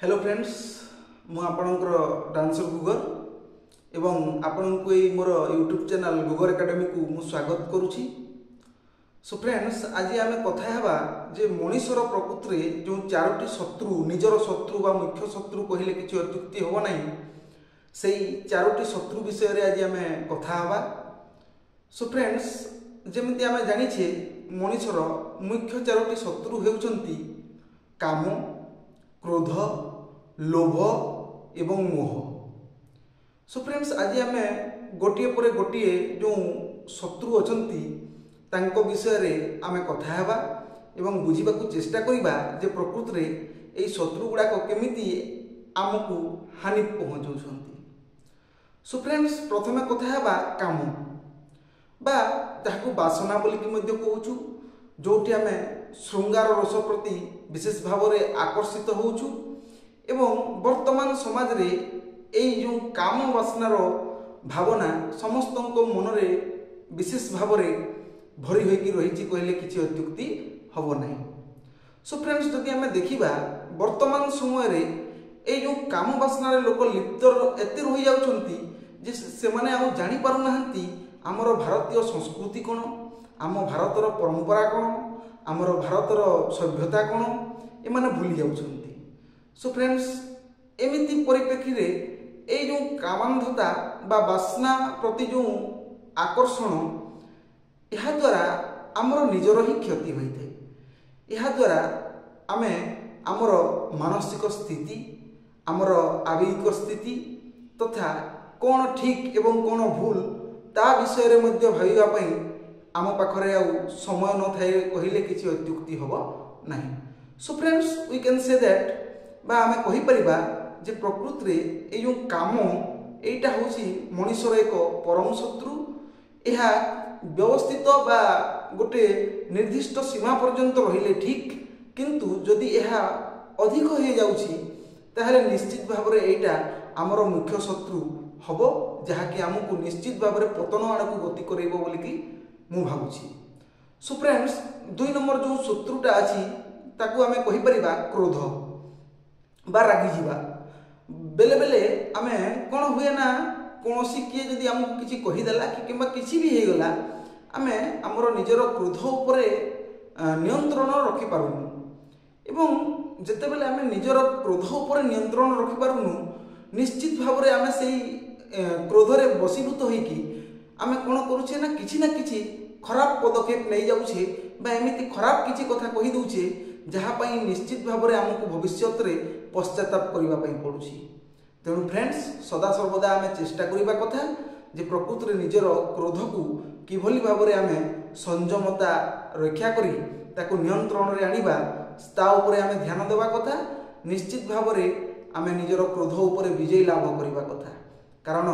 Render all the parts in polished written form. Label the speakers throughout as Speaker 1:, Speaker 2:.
Speaker 1: Hello friends मु आपणकर dancer गुगर एवं आपण को मोर यूट्यूब चैनल गुगर एकेडमी को मु स्वागत करुछि। सो फ्रेंड्स आज आम कथा हेबा जे मनीषर प्रकृति जो चारोटी शत्रु निजर शत्रु बा मुख्य शत्रु कहले किछि अत्युक्ति होबो नाही से चारोटी शत्रु विषय रे आज आम कथा हेबा। सो फ्रेंड्स जेमिति आम जानिछे मनीषर मुख्य चारोटी शत्रु हेउचंती काम, क्रोध, लोभ एवं मोह। सो फ्रेंड्स आज आम गोटे पर गोटे जो शत्रु अछंती तांको विषय रे आम कथा हेबा एवं बुझीबा को चेष्टा करिबा जे प्रकृति रे एई शत्रु गुडाक केमिति आमको हानि पहुंचाउछंती। सो फ्रेंड्स प्रथमे कथा हेबा काम बा ताहाको वासना बोली कि मध्य कहूछु, जोटी आम श्रृंगार रस प्रति विशेष भाव में आकर्षित होउछु एवं वर्तमान समाज रे एई जो काम वासनार भावना समस्त मन रे विशेष भाव में भरी होइकी रहिछि कहले किछि अत्युक्ति हबो नाही। सो फ्रेंड्स जदि आम देखिबा वर्तमान समय रे एई जो काम वासना रे लोक लिप्त एते रहि जाउछंती जे से माने आ जानि पारु नाहंती आमर भारतीय संस्कृति कोन, आम भारतर परंपरा कोन, आमर भारतर सभ्यता कोन एमाने भूली जाउछंती। सो फ्रेंड्स एमिति परिप्रेक्षी रे ए जो कामांधता बा वासना प्रति जो आकर्षण यह द्वारा आमर निजर ही क्षति होइथे। यह द्वारा आमे आमर मानसिक स्थिति, आमर आवेगिक स्थिति तथा कौन ठीक एवं कौन भूल ता विषय रे मध्य भाबिबा पई आम पाखरे आ समय न थाए कहिले किछि अत्युक्ति हबो नाही। So friends we can say that बा आमे कहि परिबा जे प्रकृति रे ए जो काम एटा होछि मनुष्यर एक परम शत्रु। एहा व्यवस्थित बा गोटे निर्दिष्ट सीमा पर्यंत रहिले ठीक, किंतु जदि एहा अधिक हो जाउछि ताहले निश्चित भाव में एटा आमर मुख्य शत्रु हबो, जहाँकि आमको निश्चित भाव में पतन आड़ को गति करइबो बोली कि मु भाबुछि। सो फ्रेंड्स दुई नंबर जो शत्रुटा अछि ताकू आमे कहि परिबा क्रोध बा रागी जीवा। बेले बेले आमे कोन हुए ना कोनोसी किए जदि आमको किछि कहि देला कि किबा किछि भी हे गला आमे हमर निजर क्रोध उपरे नियंत्रण रखि पारुनु एवं जते बेले आमे निजर क्रोध उपरे नियंत्रण रखि पारुनु निश्चित भाव में आमे सेई क्रोध रे बसीभूत होइकी आमे कोन करूछे ना किछि खराब पदक्षेप नहीं जाउछे बा एमिति खराब किछि कथा कहि दउछे जहा पई निश्चित भाव में आमको भविष्य रे पश्चाताप करिबा पई पडुछि। तेणु फ्रेंड्स सदा सर्वदा आमे चेष्टा करिबा कथा जे प्रकृति रे निजर क्रोध को किभली भाव में आमे संयमता रक्षा करी ताको नियंत्रण रे आनिबा ता उपरे आमे ध्यान देबा कथा। निश्चित भाव में आमे निजर क्रोध उपरे विजय लाभ करिबा कथा, कारण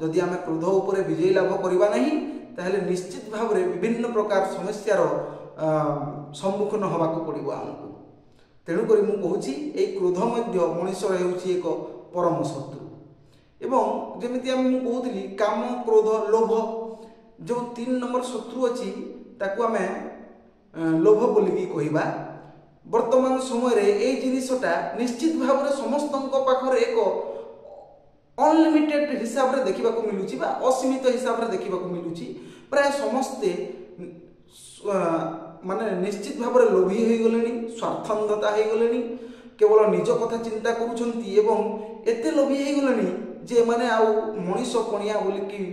Speaker 1: जदि आमे क्रोध उपरे विजय लाभ करिबा नहीं ताहले निश्चित भाव में विभिन्न प्रकार समस्यार सम्मुखीन होबाक पड़िबो आमको। तेणु करी मु कहूछि ए क्रोध मध्य मनुष्यर हेउछि एक परम शत्रु। एवं जेमिति आम मु कहूतिली काम, क्रोध, लोभ जो 3 नंबर शत्रु अछि ताकू आमे लोभ बोली कि कहिबा। वर्तमान समय रे ए जिनिसटा निश्चित भाव में समस्तଙ୍କ पाखरे एक अनलिमिटेड हिसाब रे देखिबा को मिलुची बा असीमित हिसाब रे देखिबा को मिलुची। प्राय समस्ते माने निश्चित भाव में लोभी हो गलेनी, स्वार्थंधता हो गलेनी, केवल निज कथा चिंता करूछंती एवं एते लोभी हो गलेनी जे माने आ मनीष कोणिया बोली कि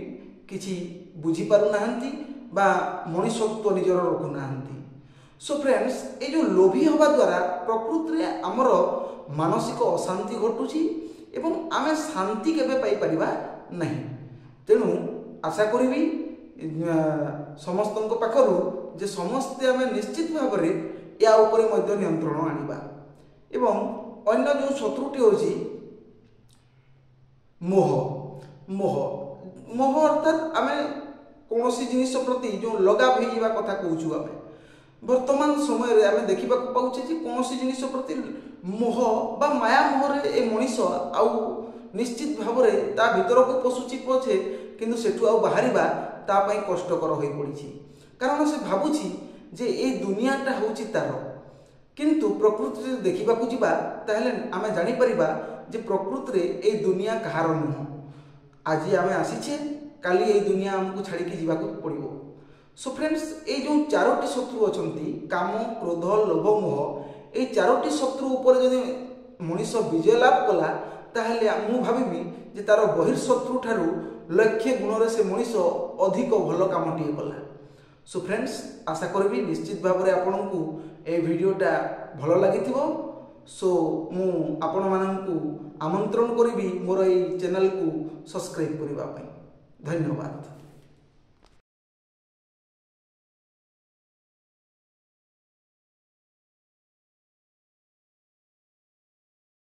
Speaker 1: किछि बुझी पारु नाहंती बा मनुष्यत्व निजर रखु नाहंती। सो फ्रेंड्स ए जो लोभी होबा द्वारा प्रकृति रे हमर मानसिक अशांति घटुची एवं आमे शांति केबे पाई परिबा नहीं। तेणु आशा करिबी समस्तଙ୍କ पाखरु जे समस्ते आमे निश्चित भाव में या उपरे मध्य नियंत्रण आनिबा। एवं अन्य जो शत्रुटी होची मोह। मोह मोह अर्थात आमे कोनोसी जिनिस प्रति जो लगाव हो जावा कथा कहूछु। आमे वर्तमान समय रे आमे देखिबा को पाउछे जे कोनोसी जिनिस प्रति मोह बा माया मोह रे ए मनीष आउ निश्चित भाव में ता भीतर को पशुची पछे किंतु सेठु आउ बाहरिबा ता पई कष्टकर होई पड़िछि। कारण से भाबुछि जे ए दुनियाटा होछि तार किंतु प्रकृति जदि देखा जावा ताहले आमे जानी परिबा जे प्रकृति रे ए दुनिया कहार नुह। आज आमे आसीचे काली ए दुनिया हमको छाड़ी के जीवा पड़िबो। सो फ्रेंड्स ए जो चारोटी शत्रु अछंती काम क्रोध लोभ मोह ए चारोटी शत्रु ऊपर जदि मनीष विजय लाभ कला ताहले मु भाबिबी जे तार बहिर्शत्रु ठारू लक्ष्य गुण से मनीष अधिक भल कामटी कला। सो फ्रेंड्स आशा करी निश्चित भाव में आपण को ए वीडियोटा भल लगी। सो मु आपण माननकु आमंत्रण करी मोर ए चैनल को सब्सक्राइब करने। धन्यवाद।